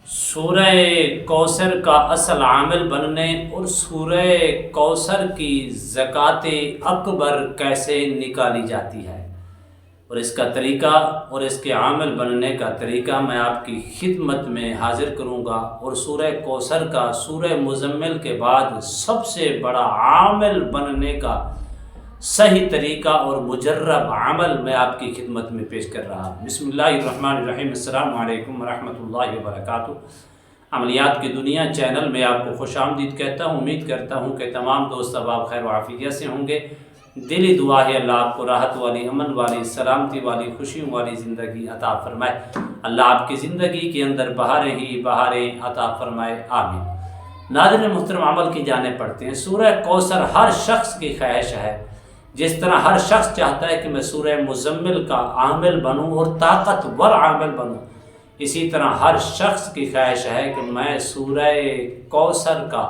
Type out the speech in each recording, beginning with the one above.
सूरह कौसर का असल आमिल बनने और सूरह कौसर की ज़कात अकबर कैसे निकाली जाती है और इसका तरीक़ा और इसके आमिल बनने का तरीक़ा मैं आपकी खिदमत में हाज़िर करूँगा। और सूरह कौसर का सूरह मुज़म्मिल के बाद सबसे बड़ा आमिल बनने का सही तरीक़ा और मुजर्रब अमल मैं आपकी खिदमत में पेश कर रहा हूँ। बिस्मिल्लाहिर्रहमानिर्रहीम। अस्सलामु अलैकुम वरहमतुल्लाहि वबरकातुहू। अमलियात की दुनिया चैनल में आपको खुशामदीद कहता हूँ। उम्मीद करता हूँ कि तमाम दोस्त अहबाब खैर आफियत से होंगे। दिली दुआ है अल्लाह आपको राहत वाली, अमन वाली, सलामती वाली, खुशियों वाली ज़िंदगी अता फ़रमाए। अल्लाह आपकी ज़िंदगी के अंदर बहारें ही बहारें अता फ़रमाए, आमीन। नाज़रीन मुहतरम, अमल की जाने पड़ते हैं। सूरह कौसर हर शख्स की ख्वाहिश है। जिस तरह हर शख्स चाहता है कि मैं सूरह मुज़म्मिल का आमिल बनूँ और ताकतवर आमिल बनूँ, इसी तरह हर शख्स की ख्वाहिश है कि मैं सूरह कौसर का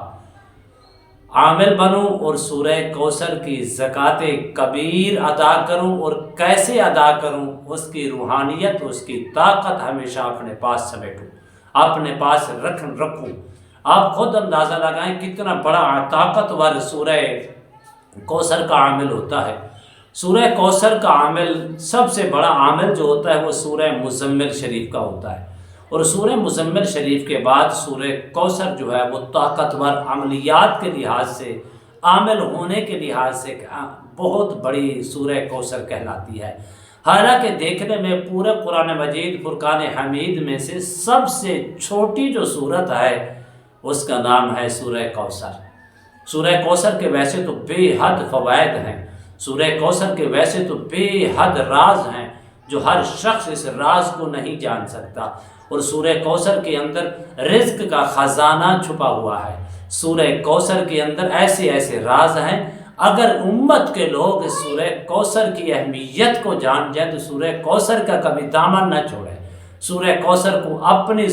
आमिल बनूँ और सूरह कौसर की ज़कात कबीर अदा करूँ। और कैसे अदा करूँ, उसकी रूहानियत, उसकी ताकत हमेशा अपने पास समेटूँ, अपने पास रखूँ। आप खुद अंदाज़ा लगाएं कितना बड़ा ताकतवर सूरह कौसर का आमिल होता है। सूरह कौसर का आमिल, सबसे बड़ा आमिल जो होता है वो सूरह मुज़म्मिल शरीफ का होता है। और सूरह मुज़म्मिल शरीफ के बाद सूरह कौसर जो है वो ताकतवर अमलियात के लिहाज से, आमिल होने के लिहाज से बहुत बड़ी सूरह कौसर कहलाती है। हालांकि देखने में पूरे कुरान मजीद फुरकान हमीद में से सबसे छोटी जो सूरत है उसका नाम है सूरह कौसर। सूरह कौसर के वैसे तो बेहद फ़वाइद हैं, सूरह कौसर के वैसे तो बेहद राज हैं जो हर शख्स इस राज को नहीं जान सकता। और सूरह कौसर के अंदर रिज़्क़ का ख़जाना छुपा हुआ है। सूरह कौसर के अंदर ऐसे ऐसे राज हैं, अगर उम्मत के लोग सूरह कौसर की अहमियत को जान जाए तो सूरह कौसर का कभी दामन न छोड़े, सूरह कौसर को अपनी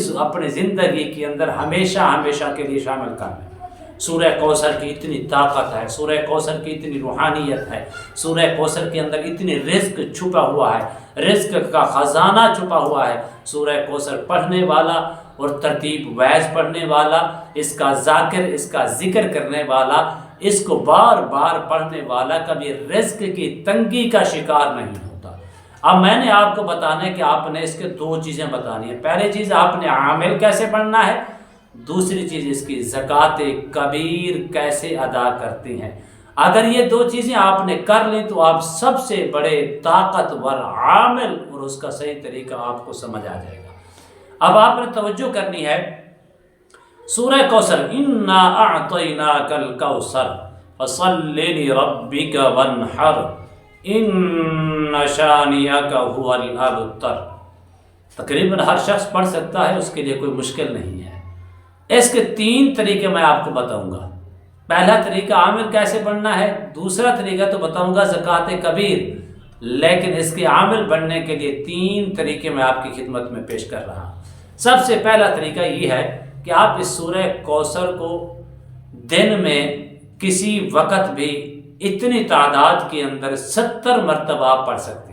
ज़िंदगी के अंदर हमेशा हमेशा के लिए शामिल कर लें। सूरह कौसर की इतनी ताकत है, सूरह कौसर की इतनी रूहानियत है, सूरह कौसर के अंदर इतनी रिज़्क़ छुपा हुआ है, रिज़्क़ का ख़जाना छुपा हुआ है। सूरह कौसर पढ़ने वाला और तरतीब वैज़ पढ़ने वाला, इसका ज़ाकिर, इसका ज़िक्र करने वाला, इसको बार बार पढ़ने वाला कभी रिज़्क़ की तंगी का शिकार नहीं होता। अब मैंने आपको बताना है कि आपने इसके दो चीज़ें बतानी है। पहली चीज़, आपने आमिल कैसे पढ़ना है। दूसरी चीज़, इसकी ज़कात कबीर कैसे अदा करती हैं। अगर ये दो चीज़ें आपने कर ली तो आप सबसे बड़े ताकतवर आमिल, और उसका सही तरीका आपको समझ आ जाएगा। अब आपने तवज्जो करनी है, सूरह कौसर, इन्ना अअतैनाकल कौसर फसल्लि लिरब्बिक वन्हर इन्न शानियक हुवल अबतर। तकरीबन हर शख्स पढ़ सकता है, उसके लिए कोई मुश्किल नहीं है। इसके तीन तरीके मैं आपको बताऊंगा। पहला तरीका आमिल कैसे बनना है, दूसरा तरीका तो बताऊंगा ज़कात कबीर, लेकिन इसके आमिल बनने के लिए तीन तरीके मैं आपकी खिदमत में पेश कर रहा हूँ। सबसे पहला तरीका ये है कि आप इस सूरह कौसर को दिन में किसी वक़्त भी इतनी तादाद के अंदर 70 मरतबा आप पढ़ सकते हैं।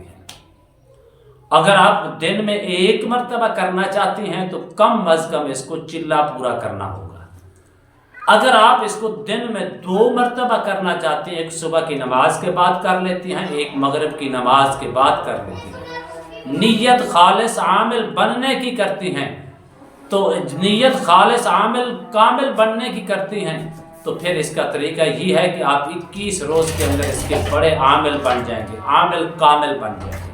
अगर आप दिन में एक मरतबा करना चाहती हैं तो कम अज़ कम इसको चिल्ला पूरा करना होगा। अगर आप इसको दिन में 2 मरतबा करना चाहती हैं, एक सुबह की नमाज के बाद कर लेती हैं, एक मगरिब की नमाज के बाद कर लेती हैं, नीयत खालिस आमिल बनने की करती हैं, तो नीयत खालिस आमिल कामिल बनने की करती हैं, तो फिर इसका तरीका ये है कि आप 21 रोज़ के अंदर इसके बड़े आमिल बन जाएंगे, आमिल कामिल बन जाएंगे।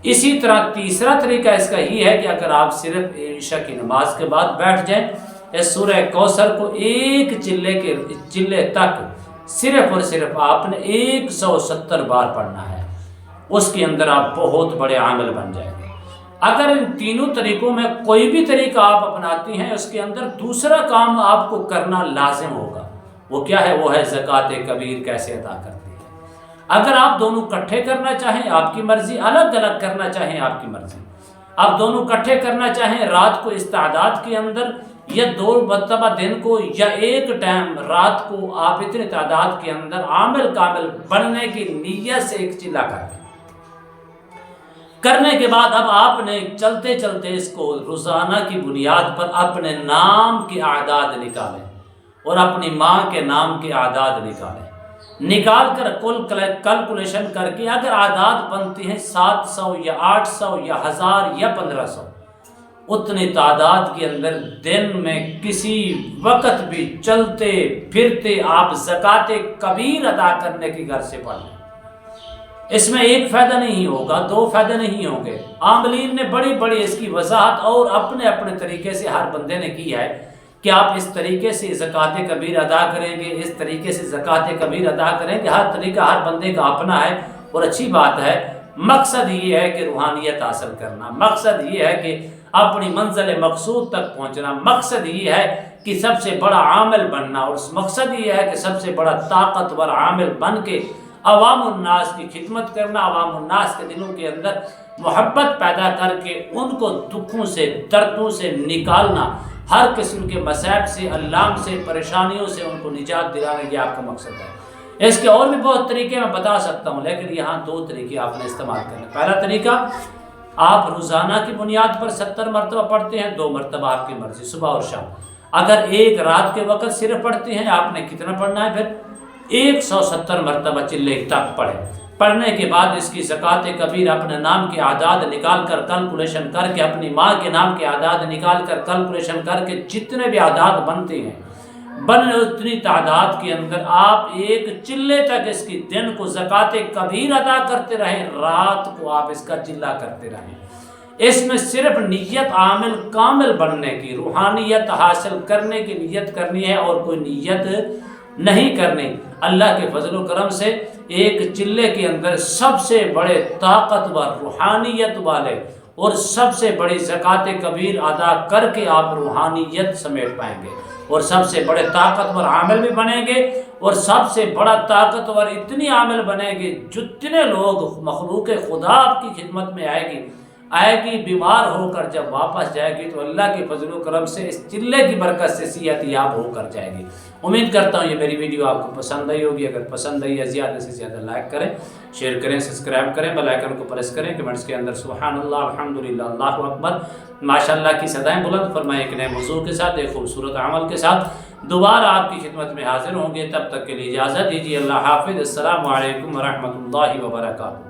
इसी तरह तीसरा तरीका इसका ये है कि अगर आप सिर्फ ईशा की नमाज के बाद बैठ जाएं, इस सूरह कौसर को एक चिल्ले तक सिर्फ और सिर्फ आपने 170 बार पढ़ना है, उसके अंदर आप बहुत बड़े आमिल बन जाएंगे। अगर इन तीनों तरीकों में कोई भी तरीका आप अपनाती हैं, उसके अंदर दूसरा काम आपको करना लाजिम होगा। वो क्या है? वो है ज़कात कबीर कैसे अदा करती है। अगर आप दोनों इकट्ठे करना चाहें आपकी मर्ज़ी, अलग अलग करना चाहें आपकी मर्ज़ी। आप दोनों इकट्ठे करना चाहें रात को इस तादाद के अंदर, या 2 मरतबा दिन को, या एक टाइम रात को, आप इतने तादाद के अंदर आमिल कामिल बनने की नीयत से एक चिल्ला करते हैं। کرنے کے بعد اب آپ نے چلتے چلتے اس کو روزانہ کی بنیاد پر اپنے نام کے اعداد نکالیں اور اپنی ماں کے نام کے اعداد نکال کر کیلکولیشن کر کے اگر اعداد بنتی ہیں 700 یا 800 یا 1000 یا 1500، اتنی تعداد کے اندر دن میں کسی وقت بھی چلتے پھرتے آپ زکوٰۃ کبیر ادا کرنے کی گھر سے پڑھ لیں۔ اس میں ایک فائدہ نہیں ہوگا، دو فائدے نہیں ہوں گے۔ عاملین نے بڑی بڑی اس کی وضاحت اور اپنے اپنے طریقے سے ہر بندے نے کی ہے کہ آپ اس طریقے سے زکوٰۃ کبیر ادا کریں گے، اس طریقے سے زکوٰۃ کبیر ادا کریں گے۔ ہر طریقہ ہر بندے کا اپنا ہے اور اچھی بات ہے۔ مقصد یہ ہے کہ روحانیت حاصل کرنا، مقصد یہ ہے کہ اپنی منزل مقصود تک پہنچنا، مقصد یہ ہے کہ سب سے بڑا عامل بننا، اور مقصد یہ ہے کہ سب سے بڑا طاقتور عامل بن کے عوام الناس کی خدمت کرنا، عوام الناس کے دلوں کے اندر محبت پیدا کر کے ان کو دکھوں سے دردوں سے نکالنا، ہر قسم کے مصائب سے، اللام سے، پریشانیوں سے ان کو نجات دلانا، یہ آپ کا مقصد ہے۔ اس کے اور بھی بہت طریقے میں بتا سکتا ہوں، لیکن یہاں دو طریقے آپ نے استعمال کرنے۔ پہلا طریقہ، آپ روزانہ کی بنیاد پر 70 مرتبہ پڑھتے ہیں، 2 مرتبہ آپ کی مرضی، صبح اور شام۔ اگر ایک رات کے وقت صرف پڑھتے ہیں، آپ نے کتنا پڑھنا ہے؟ پھر 170 مرتبہ چلے تک پڑھیں۔ پڑھنے کے بعد اس کی زکوٰۃ کبیر اپنے نام کے اعداد نکال کر کیلکولیشن کر کے، اپنی ماں کے نام کے اعداد نکال کر کیلکولیشن کر کے، جتنے بھی اعداد بنتے ہیں اتنی تعداد کے اندر آپ ایک چلے تک اس کی دن کو زکوٰۃ کبیر ادا کرتے رہیں، رات کو آپ اس کا چلہ کرتے رہیں۔ اس میں صرف نیت عامل کامل بننے کی، روحانیت حاصل کرنے کی نیت کرنی ہے اور کوئی نیت نہیں کرنی۔ اللہ کے فضل و کرم سے ایک چلے کے اندر سب سے بڑے طاقتور روحانیت والے اور سب سے بڑی زکوٰۃ کبیر ادا کر کے آپ روحانیت سمیٹ پائیں گے اور سب سے بڑے طاقتور عامل بھی بنیں گے، اور سب سے بڑا طاقتور اتنی عامل بنیں گے جتنے لوگ مخلوق خدا آپ کی خدمت میں آئے گی بیمار ہو کر جب واپس جائے گی تو اللہ کے فضل و کرم سے اس چلے کی برکت سے صحت یاب ہو کر جائے گی۔ امید کرتا ہوں یہ میری ویڈیو آپ کو پسند آئی ہوگی۔ اگر پسند آئی ہے زیادہ سے زیادہ لائک کریں، شیئر کریں، سبسکرائب کریں، بیل آئیکن کو پریس کریں، کمنٹس کے اندر سبحان اللہ، الحمدللہ، اللہ اکبر، ماشاءاللہ کی صدائیں بلند فرمائیں۔ ایک نئے موضوع کے ساتھ، ایک خوبصورت عمل کے ساتھ دوبارہ آپ کی خدمت میں حاضر ہوں گے۔ تب تک کے لیے اجازت دیجیے۔ اللہ حافظ۔ السلام علیکم ورحمۃ اللہ وبرکاتہ۔